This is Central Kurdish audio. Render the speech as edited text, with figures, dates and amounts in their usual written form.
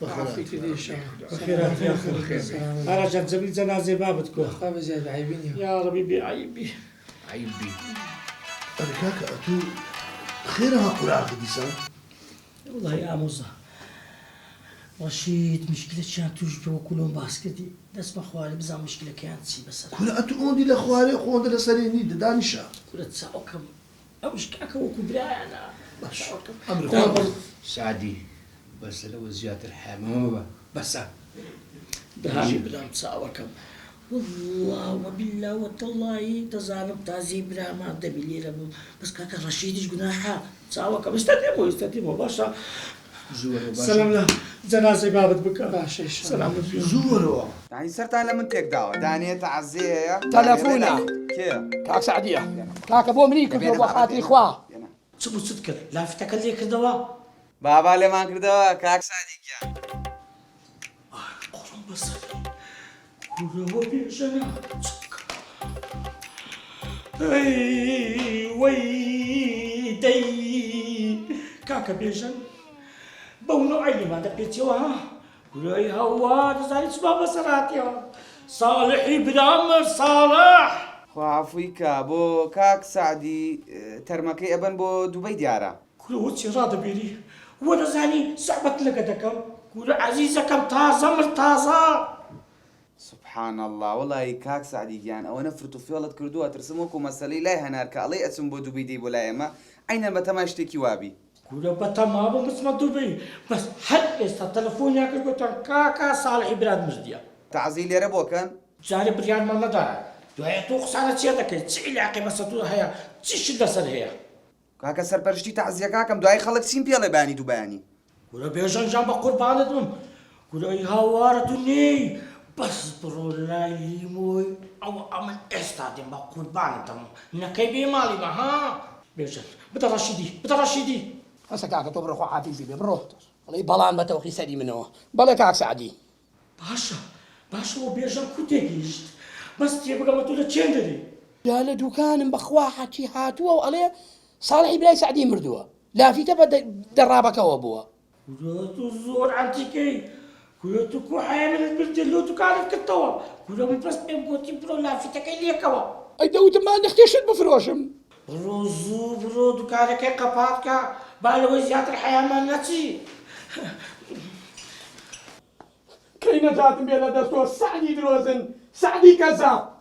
عافيك إن شاء الله. بخيرات يا أخي. أنا جاب زميل جنازة بابتكو. خاب زاد عيبيني. يا ربي بعيبي. عيبي. أنا كاكا أتو خيرها قرعة ديسان. والله يا موزة. رشيد مشكلة كانت توجبه كلهم باسكتي. بس ما خوالي بزعم مشكلة كانت سي بس. كل أتو أوندي لأخوالي خوندي لسريني دانشا. كل تساوكم. أمش كاكا وكبراء أنا. أمر خوالي. سعدي بس لو زيادة الحامة بس. دهاني بلا تساوكم. والله وبالله وتالله تزانب تازي بلا ما دبلي لهم بس كاكا رشيد جناحه تساوكم استديموا باشا. سلام له جنازة بابت بكا باشا سلام له زوروا. يعني صرت على منتك دعوة دانية تعزية يا تلفونا كيف كاك سعدية كاك ابو امريكا في بخاتي اخواه شو صدق لا فتك اللي كدوا بابا اللي ما كردوا كاك صادق يعني قرن بس هو بيجنا اي ويدي كاكا بيجن بونو عيني ما دقيتيوا ها ولاي هوا زايد سباب بصراتيا صالحي بدامر صالح وعفويك بو كاك سعدي ترمكي ابن بو دبي ديارة كل وتشي راضي بيري وانا زاني صعبت لقدكم كل عزيزكم تازه مرتازه سبحان الله والله كاك سعدي يعني او نفرتو في ولد كردوها ترسموكم مسألة لا هنارك الله اسم بو دبي دي بولايما اين ما اشتكي وابي كل بتمام بس ما دبي بس هل است تلفون ياك قلت كاكا صالح براد مجديا تعزيل يا ربو كان جاري بريان ما ندار دوای تو خسارة چیه دکه چیلی عقیبه ستو هیا چی شده سر هیا كاكا سرپرشتي تعزية كاكم دعاي خلق سين بيلا باني دباني كل بیشان جنب قربان دم كل هوارتونی بس برو لایلی موی او امن استادیم با قربان دم نکی بیمالی ما ها بیشان بده رشیدی هسه كاك تبر اخو حافظي بروح والله بلان بتوخي سدي منه بلا كاك سعدي باشا و بیشان کدیگیست بس تيبقى ما تقول تشندري لا لا دكان بخوا حكي هاتوا وعليه صالح بلا سعدي مردوا لا في تبا درابك وابوها كلتو زور عنتيكي كلتو كو حامل البلدلو تكالف كتوا كلتو من بس بيبقوتي برو لا في تكالي كوا اي دوت ما نختيش بفروشم برو دكانك قباتك بالو زيادة الحياة ما نتي كاين جات بلا دستور سعدي دروزن سعدي كذاب